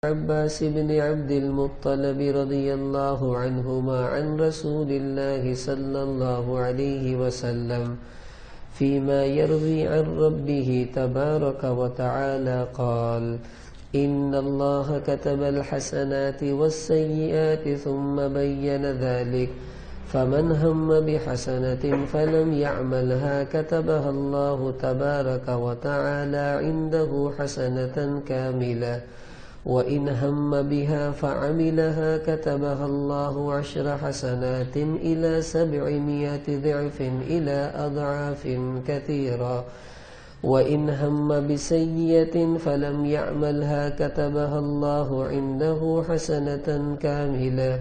عباس بن عبد المطلب رضي الله عنهما عن رسول الله صلى الله عليه وسلم فيما يروي عن ربه تبارك وتعالى قال: إن الله كتب الحسنات والسيئات ثم بين ذلك، فمن هم بحسنة فلم يعملها كتبها الله تبارك وتعالى عنده حسنة كاملة، وإن هم بها فعملها كتبها الله 10 حسنات إلى 700 ضعف إلى أضعاف كثيرة، وإن هم بسيئة فلم يعملها كتبها الله عنده حسنة كاملة،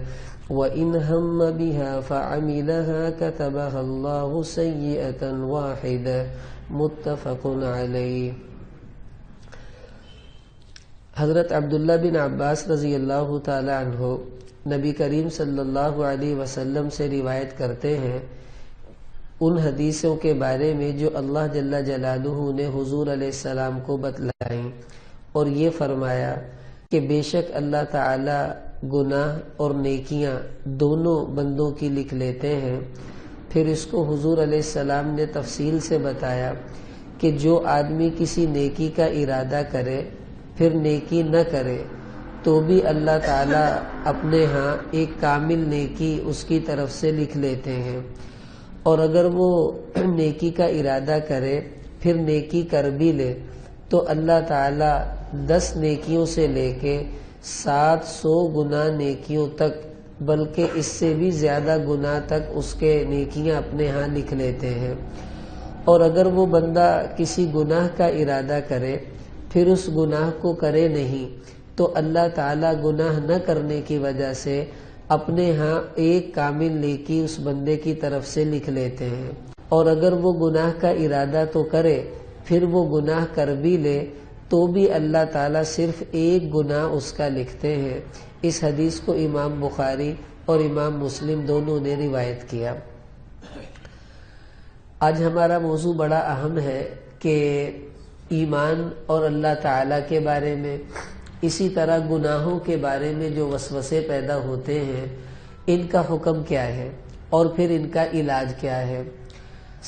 وإن هم بها فعملها كتبها الله سيئة واحدة. متفق علیہ۔ حضرت عبداللہ بن عباس رضی اللہ تعالی عنہ نبی کریم صلی اللہ علیہ وسلم سے روایت کرتے ہیں ان حدیثوں کے بارے میں جو اللہ جل جلالہ نے حضور علیہ السلام کو بتلائیں، اور یہ فرمایا کہ بے شک اللہ تعالی گناہ اور نیکیاں دونوں بندوں کی لکھ لیتے ہیں۔ پھر اس کو حضور علیہ السلام نے تفصیل سے بتایا کہ جو آدمی کسی نیکی کا ارادہ کرے پھر نیکی نہ کرے تو بھی اللہ تعالیٰ اپنے ہاں ایک کامل نیکی اس کی طرف سے لکھ لیتے ہیں، اور اگر وہ نیکی کا ارادہ کرے پھر نیکی کر بھی لے تو اللہ تعالیٰ 10 نیکیوں سے لے کے 700 گناہ نیکیوں تک، بلکہ اس سے بھی زیادہ گناہ تک اس کے نیکیاں اپنے ہاں لکھ لیتے ہیں۔ اور اگر وہ بندہ کسی گناہ کا ارادہ کرے پھر اس گناہ کو کرے نہیں تو اللہ تعالیٰ گناہ نہ کرنے کی وجہ سے اپنے ہاں ایک کامل نیکی اس بندے کی طرف سے لکھ لیتے ہیں، اور اگر وہ گناہ کا ارادہ تو کرے پھر وہ گناہ کر بھی لے تو بھی اللہ تعالیٰ صرف ایک گناہ اس کا لکھتے ہیں۔ اس حدیث کو امام بخاری اور امام مسلم دونوں نے روایت کیا۔ آج ہمارا موضوع بڑا اہم ہے کہ ایمان اور اللہ تعالیٰ کے بارے میں، اسی طرح گناہوں کے بارے میں جو وسوسے پیدا ہوتے ہیں ان کا حکم کیا ہے اور پھر ان کا علاج کیا ہے۔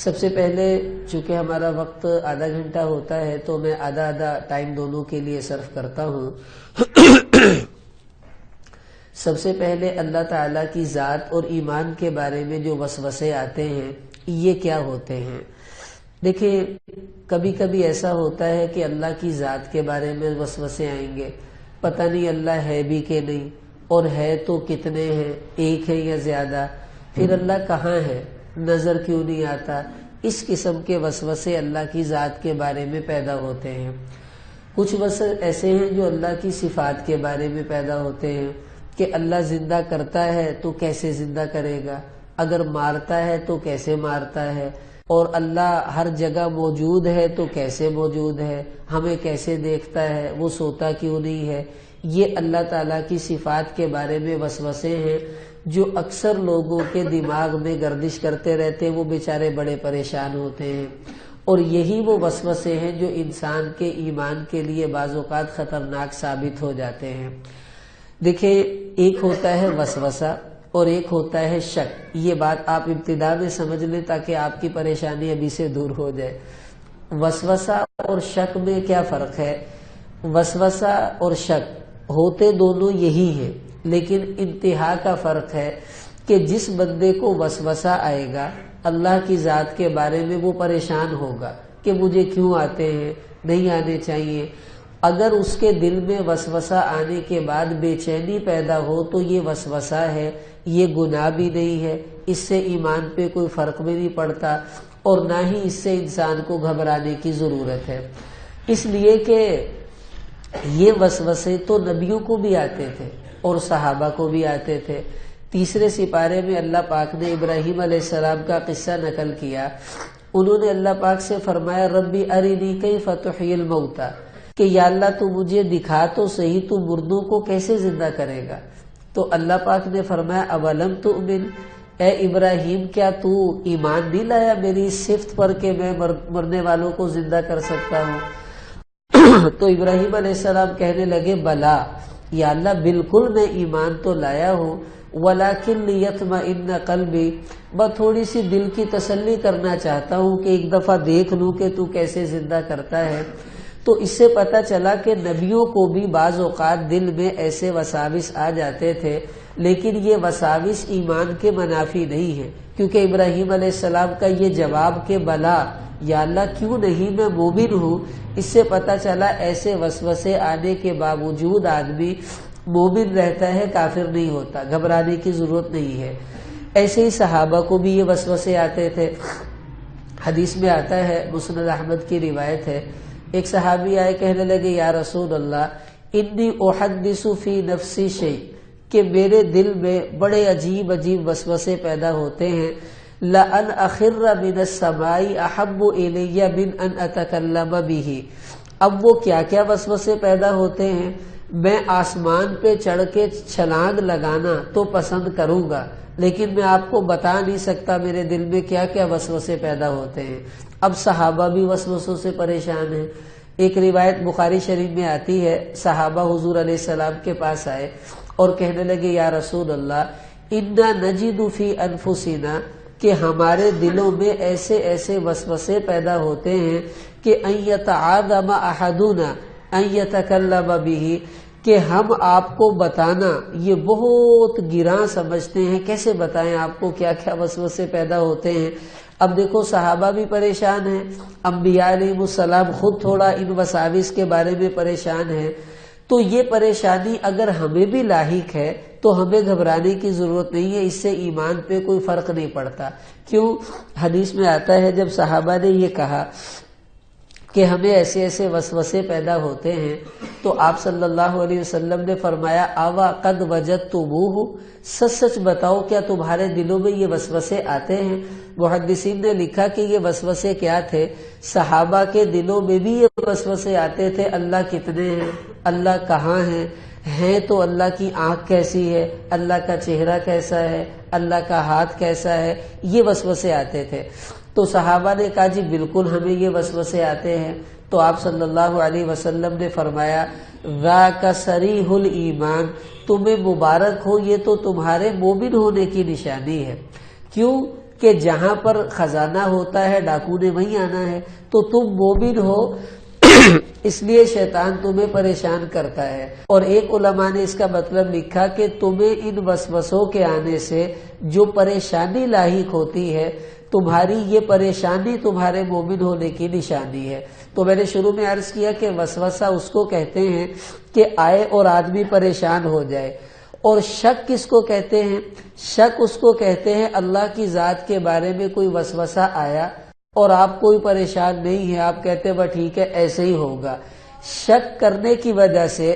سب سے پہلے چونکہ ہمارا وقت آدھا گھنٹہ ہوتا ہے تو میں آدھا ٹائم دونوں کے لیے صرف کرتا ہوں۔ سب سے پہلے اللہ تعالیٰ کی ذات اور ایمان کے بارے میں جو وسوسے آتے ہیں یہ کیا ہوتے ہیں۔ دیکھیں، کبھی کبھی ایسا ہوتا ہے کہ اللہ کی ذات کے بارے میں وسوسے آئیں گے، پتہ نہیں اللہ ہے بھی کہ نہیں، اور ہے تو کتنے ہیں، ایک ہے یا زیادہ، پھر اللہ کہاں ہے، نظر کیوں نہیں آتا۔ اس قسم کے وسوسے اللہ کی ذات کے بارے میں پیدا ہوتے ہیں۔ کچھ وسوسے ایسے ہیں جو اللہ کی صفات کے بارے میں پیدا ہوتے ہیں کہ اللہ زندہ کرتا ہے تو کیسے زندہ کرے گا، اگر مارتا ہے تو کیسے مارتا ہے، اور اللہ ہر جگہ موجود ہے تو کیسے موجود ہے، ہمیں کیسے دیکھتا ہے، وہ سوتا کیوں نہیں ہے۔ یہ اللہ تعالیٰ کی صفات کے بارے میں وسوسے ہیں جو اکثر لوگوں کے دماغ میں گردش کرتے رہتے ہیں، وہ بیچارے بڑے پریشان ہوتے ہیں، اور یہی وہ وسوسے ہیں جو انسان کے ایمان کے لیے بعض اوقات خطرناک ثابت ہو جاتے ہیں۔ دیکھیں، ایک ہوتا ہے وسوسہ اور ایک ہوتا ہے شک۔ یہ بات آپ ابتدا میں سمجھ لیں تاکہ آپ کی پریشانی ابھی سے دور ہو جائے۔ وسوسہ اور شک میں کیا فرق ہے؟ وسوسہ اور شک ہوتے دونوں یہی ہیں، لیکن انتہا کا فرق ہے کہ جس بندے کو وسوسہ آئے گا اللہ کی ذات کے بارے میں وہ پریشان ہوگا کہ مجھے کیوں آتے ہیں، نہیں آنے چاہیے۔ اگر اس کے دل میں وسوسہ آنے کے بعد بے چینی پیدا ہو تو یہ وسوسہ ہے، یہ گناہ بھی نہیں ہے، اس سے ایمان پہ کوئی فرق بھی نہیں پڑتا، اور نہ ہی اس سے انسان کو گھبرانے کی ضرورت ہے۔ اس لیے کہ یہ وسوسے تو نبیوں کو بھی آتے تھے اور صحابہ کو بھی آتے تھے۔ 3 سپارے میں اللہ پاک نے ابراہیم علیہ السلام کا قصہ نقل کیا۔ انہوں نے اللہ پاک سے فرمایا ربی ارینی کیف تحیی الموتى، کہ یا اللہ تو مجھے دکھا تو صحیح، تو مردوں کو کیسے زندہ کرے گا۔ تو اللہ پاک نے فرمایا اولم تؤمن، اے ابراہیم کیا تو ایمان نہیں لایا میری اس صفت پر کہ میں مرنے والوں کو زندہ کر سکتا ہوں؟ تو ابراہیم علیہ السلام کہنے لگے بلا، یا اللہ بالکل میں ایمان تو لایا ہوں، ولیکن لیطمئن قلبی، بس تھوڑی سی دل کی تسلی کرنا چاہتا ہوں کہ ایک دفعہ دیکھ لوں کہ تو کیسے زندہ کرتا ہے۔ تو اس سے پتہ چلا کہ نبیوں کو بھی بعض اوقات دل میں ایسے وساوس آ جاتے تھے، لیکن یہ وساوس ایمان کے منافی نہیں ہے، کیونکہ ابراہیم علیہ السلام کا یہ جواب کہ بلا یا اللہ کیوں نہیں میں مومن ہوں، اس سے پتہ چلا ایسے وسوسے آنے کے باوجود آدمی مومن رہتا ہے، کافر نہیں ہوتا، گھبرانے کی ضرورت نہیں ہے۔ ایسے ہی صحابہ کو بھی یہ وسوسے آتے تھے۔ حدیث میں آتا ہے، مسند احمد کی روایت ہے، ایک صحابی آئے، کہنے لگے یا رسول اللہ انی احدث فی نفسی شیء، کہ میرے دل میں بڑے عجیب عجیب وسوسے پیدا ہوتے ہیں، لأن اخر من السماء احب الی من ان اتکلم به۔ اب وہ کیا کیا وسوسے پیدا ہوتے ہیں، میں آسمان پہ چڑھ کے چھلانگ لگانا تو پسند کروں گا، لیکن میں آپ کو بتا نہیں سکتا میرے دل میں کیا کیا وسوسے پیدا ہوتے ہیں۔ اب صحابہ بھی وسوسوں سے پریشان ہیں۔ ایک روایت بخاری شریف میں آتی ہے، صحابہ حضور علیہ السلام کے پاس آئے اور کہنے لگے یا رسول اللہ انا نجد فی انفسنا، کہ ہمارے دلوں میں ایسے ایسے وسوسے پیدا ہوتے ہیں کہ ان یتعاظم احدنا ان یتکلم به، کہ ہم آپ کو بتانا یہ بہت گراں سمجھتے ہیں، کیسے بتائیں آپ کو کیا کیا وسوسے پیدا ہوتے ہیں۔ اب دیکھو صحابہ بھی پریشان ہیں، انبیاء علیہ السلام خود تھوڑا ان وساوس کے بارے میں پریشان ہیں، تو یہ پریشانی اگر ہمیں بھی لاحق ہے تو ہمیں گھبرانے کی ضرورت نہیں ہے، اس سے ایمان پہ کوئی فرق نہیں پڑتا۔ کیوں؟ حدیث میں آتا ہے جب صحابہ نے یہ کہا کہ ہمیں ایسے ایسے وسوسے پیدا ہوتے ہیں، تو آپ صلی اللہ علیہ وسلم نے فرمایا آوا قد وجدتموہ، سچ سچ بتاؤ کیا تمہارے دلوں میں یہ وسوسے آتے ہیں؟ محدثین نے لکھا کہ یہ وسوسے کیا تھے، صحابہ کے دلوں میں بھی یہ وسوسے آتے تھے، اللہ کتنے ہیں، اللہ کہاں ہیں تو اللہ کی آنکھ کیسی ہے، اللہ کا چہرہ کیسا ہے، اللہ کا ہاتھ کیسا ہے، یہ وسوسے آتے تھے۔ تو صحابہ نے کہا جی بالکل ہمیں یہ وسوسے آتے ہیں۔ تو آپ صلی اللہ علیہ وسلم نے فرمایا ذاک صریح الایمان، تمہیں مبارک ہو، یہ تو تمہارے مومن ہونے کی نشانی ہے۔ کیوں کہ جہاں پر خزانہ ہوتا ہے ڈاکو نے وہیں آنا ہے، تو تم مومن ہو اس لیے شیطان تمہیں پریشان کرتا ہے۔ اور ایک علماء نے اس کا مطلب لکھا کہ تمہیں ان وسوسوں کے آنے سے جو پریشانی لاحق ہوتی ہے، تمہاری یہ پریشانی تمہارے مومن ہونے کی نشانی ہے۔ تو میں نے شروع میں عرض کیا کہ وسوسہ اس کو کہتے ہیں کہ آئے اور آدمی پریشان ہو جائے، اور شک کس کو کہتے ہیں؟ شک اس کو کہتے ہیں اللہ کی ذات کے بارے میں کوئی وسوسہ آیا اور آپ کوئی پریشان نہیں ہے، آپ کہتے ہیں بس ٹھیک ہے ایسے ہی ہوگا۔ شک کرنے کی وجہ سے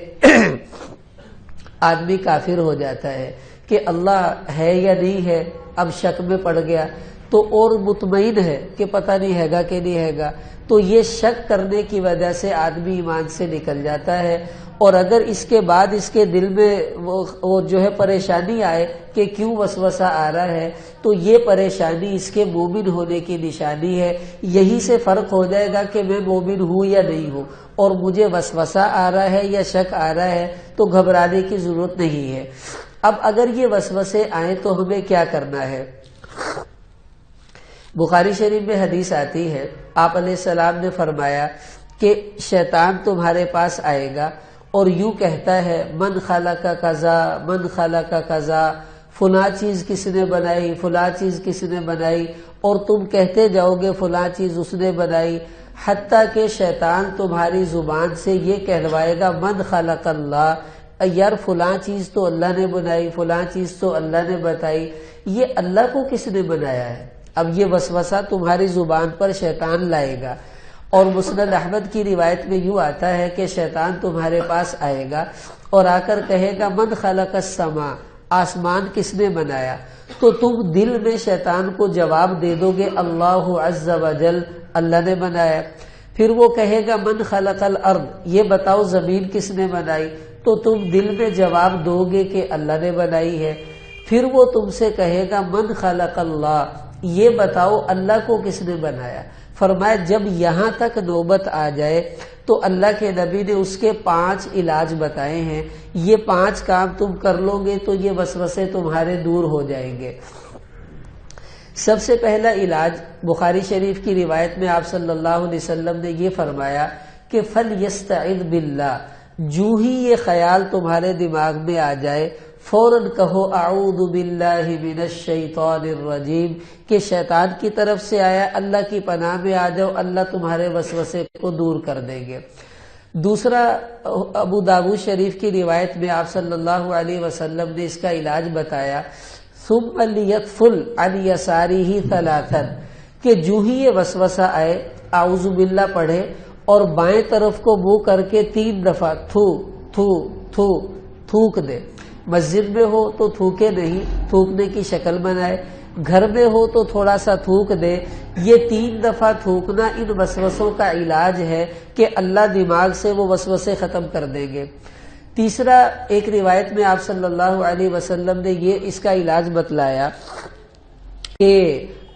آدمی کافر ہو جاتا ہے کہ اللہ ہے یا نہیں ہے، اب شک میں پڑ گیا، تو اور مطمئن ہے کہ پتہ نہیں ہے گا کہ نہیں ہے گا، تو یہ شک کرنے کی وجہ سے آدمی ایمان سے نکل جاتا ہے۔ اور اگر اس کے بعد اس کے دل میں وہ جو ہے پریشانی آئے کہ کیوں وسوسہ آ رہا ہے، تو یہ پریشانی اس کے مومن ہونے کی نشانی ہے۔ یہی سے فرق ہو جائے گا کہ میں مومن ہوں یا نہیں ہوں، اور مجھے وسوسہ آ رہا ہے یا شک آ رہا ہے تو گھبرانے کی ضرورت نہیں ہے۔ اب اگر یہ وسوسے آئیں تو ہمیں کیا کرنا ہے؟ بخاری شریف میں حدیث آتی ہے، آپ علیہ السلام نے فرمایا کہ شیطان تمہارے پاس آئے گا اور یوں کہتا ہے من خلق کذا من خلق کذا، فلاں چیز کس نے بنائی، فلاں چیز کس نے بنائی، اور تم کہتے جاؤ گے فلاں چیز اس نے بنائی، حتیٰ کہ شیطان تمہاری زبان سے یہ کہلوائے گا من خلق اللہ، یار فلاں چیز تو اللہ نے بنائی، فلاں چیز تو اللہ نے بتائی، یہ اللہ کو کس نے بنایا ہے؟ اب یہ وسوسہ تمہاری زبان پر شیطان لائے گا۔ اور مسند احمد کی روایت میں یوں آتا ہے کہ شیطان تمہارے پاس آئے گا اور آ کر کہے گا من خلق السماء، آسمان کس نے بنایا؟ تو تم دل میں شیطان کو جواب دے دو گے اللہ عز وجل، اللہ نے بنایا۔ پھر وہ کہے گا من خلق الارض، یہ بتاؤ زمین کس نے بنائی؟ تو تم دل میں جواب دو گے کہ اللہ نے بنائی ہے۔ پھر وہ تم سے کہے گا من خلق اللہ، یہ بتاؤ اللہ کو کس نے بنایا؟ فرمایا جب یہاں تک نوبت آ جائے تو اللہ کے نبی نے اس کے 5 علاج بتائے ہیں، یہ 5 کام تم کر لو گے تو یہ وسوسے تمہارے دور ہو جائیں گے۔ سب سے پہلا علاج بخاری شریف کی روایت میں آپ صلی اللہ علیہ وسلم نے یہ فرمایا کہ فَلْيَسْتَعِذْ بِاللَّهِ، جو ہی یہ خیال تمہارے دماغ میں آ جائے فوراً کہو اعوذ باللہ من الشیطان الرجیم، کہ شیطان کی طرف سے آیا، اللہ کی پناہ میں آ جاؤ، اللہ تمہارے وسوسے کو دور کر دیں گے۔ دوسرا ابو داؤد شریف کی روایت میں آپ صلی اللہ علیہ وسلم نے اس کا علاج بتایا، ثم لیتفل عن یسارہ ثلاثا، کہ جو ہی یہ وسوسہ آئے اعوذ باللہ پڑھے اور بائیں طرف کو منہ کر کے 3 دفعہ تھو تھو تھو تھوک دے۔ مسجد میں ہو تو تھوکے نہیں، تھوکنے کی شکل بنائے، گھر میں ہو تو تھوڑا سا تھوک دے۔ یہ 3 دفعہ تھوکنا ان وسوسوں کا علاج ہے کہ اللہ دماغ سے وہ وسوسے ختم کر دیں گے۔ تیسرا ایک روایت میں آپ صلی اللہ علیہ وسلم نے اس کا علاج بتلایا کہ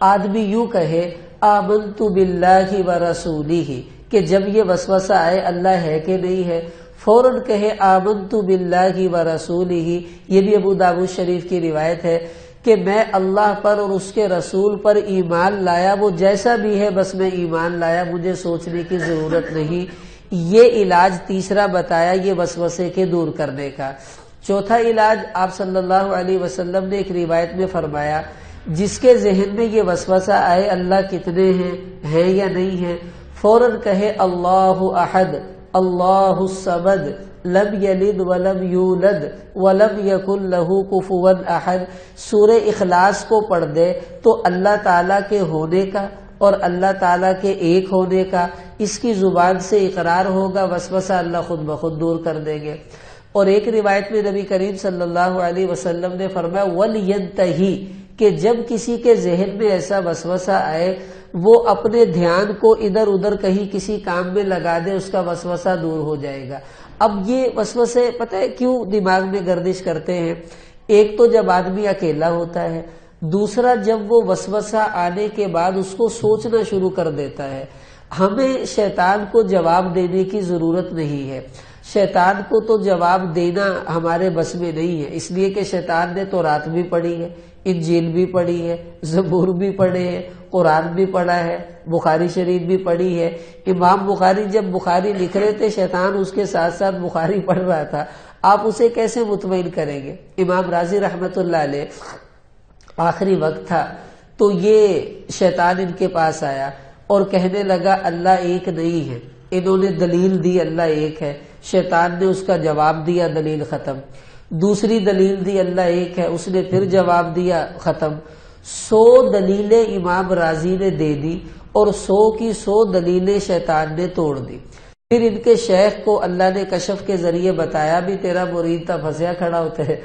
آدمی یوں کہے آمنت باللہ ورسولہ، کہ جب یہ وسوسہ آئے اللہ ہے کہ نہیں ہے، فوراً کہے آمنت باللہ ورسولہ۔ یہ بھی ابو داؤد شریف کی روایت ہے کہ میں اللہ پر اور اس کے رسول پر ایمان لایا، وہ جیسا بھی ہے بس میں ایمان لایا، مجھے سوچنے کی ضرورت نہیں۔ یہ علاج تیسرا بتایا یہ وسوسے کے دور کرنے کا۔ چوتھا علاج آپ صلی اللہ علیہ وسلم نے ایک روایت میں فرمایا، جس کے ذہن میں یہ وسوسہ آئے اللہ کتنے ہیں یا نہیں ہیں، فوراً کہے اللہ احد اللہ الصمد لم یلد ولم یولد ولم یکن لہ کفوا احد۔ سورہ اخلاص کو پڑھ دے تو اللہ تعالیٰ کے ہونے کا اور اللہ تعالیٰ کے ایک ہونے کا اس کی زبان سے اقرار ہوگا، وسوسہ اللہ خود بخود دور کر دیں گے۔ اور ایک روایت میں نبی کریم صلی اللہ علیہ وسلم نے فرمایا وَلْيَنْتَهِ، کہ جب کسی کے ذہن میں ایسا وسوسہ آئے وہ اپنے دھیان کو ادھر ادھر کہیں کسی کام میں لگا دے، اس کا وسوسہ دور ہو جائے گا۔ اب یہ وسوسے پتہ ہے کیوں دماغ میں گردش کرتے ہیں؟ ایک تو جب آدمی اکیلا ہوتا ہے، دوسرا جب وہ وسوسہ آنے کے بعد اس کو سوچنا شروع کر دیتا ہے۔ ہمیں شیطان کو جواب دینے کی ضرورت نہیں ہے، شیطان کو تو جواب دینا ہمارے بس میں نہیں ہے، اس لیے کہ شیطان نے تورات بھی پڑھی ہے، انجیل بھی پڑھی ہے، زبور بھی پڑھے ہے، قرآن بھی پڑھا ہے، بخاری شریف بھی پڑھی ہے۔ امام بخاری جب بخاری لکھ رہے تھے شیطان اس کے ساتھ ساتھ بخاری پڑھ رہا تھا، آپ اسے کیسے مطمئن کریں گے؟ امام رازی رحمت اللہ علیہ آخری وقت تھا تو یہ شیطان ان کے پاس آیا اور کہنے لگا اللہ ایک نہیں ہے۔ انہوں نے دلیل دی اللہ ایک ہے، شیطان نے اس کا جواب دیا، دلیل ختم۔ دوسری دلیل دی اللہ ایک ہے، اس نے پھر جواب دیا، ختم۔ 100 دلیلیں امام رازی نے دے دی اور 100 کی 100 دلیلیں شیطان نے توڑ دی۔ پھر ان کے شیخ کو اللہ نے کشف کے ذریعے بتایا بھی تیرا مرید تھا، پھنسیا کھڑا ہوتا ہے۔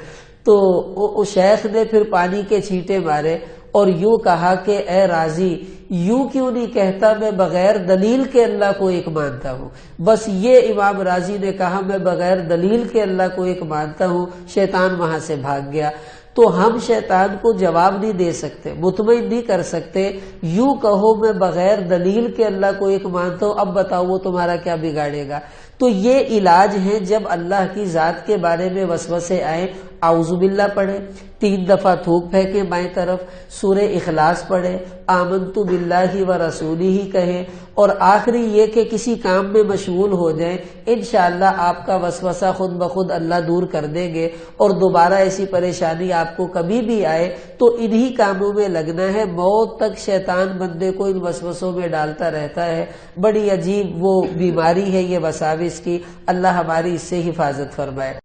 تو شیخ نے پھر پانی کے چھینٹے مارے اور یوں کہا کہ اے راضی، یوں کیوں نہیں کہتا میں بغیر دلیل کے اللہ کو ایک مانتا ہوں؟ بس یہ امام راضی نے کہا میں بغیر دلیل کے اللہ کو ایک مانتا ہوں، شیطان وہاں سے بھاگ گیا۔ تو ہم شیطان کو جواب نہیں دے سکتے، مطمئن نہیں کر سکتے۔ یوں کہو میں بغیر دلیل کے اللہ کو ایک مانتا ہوں، اب بتاؤ وہ تمہارا کیا بگاڑے گا؟ تو یہ علاج ہے جب اللہ کی ذات کے بارے میں وسوسے آئیں، اعوذ باللہ پڑھے، 3 دفعہ تھوک پھینکے بائیں طرف، سورہ اخلاص پڑھے، آمنت باللہ ورسولہ کہیں، اور آخری یہ کہ کسی کام میں مشغول ہو جائیں، انشاءاللہ آپ کا وسوسہ خود بخود اللہ دور کر دیں گے۔ اور دوبارہ ایسی پریشانی آپ کو کبھی بھی آئے تو انہی کاموں میں لگنا ہے، موت تک شیطان بندے کو ان وسوسوں میں ڈالتا رہتا ہے۔ بڑی عجیب وہ بیماری ہے یہ وساوس کی، اللہ ہماری اس سے حفاظت فرمائے۔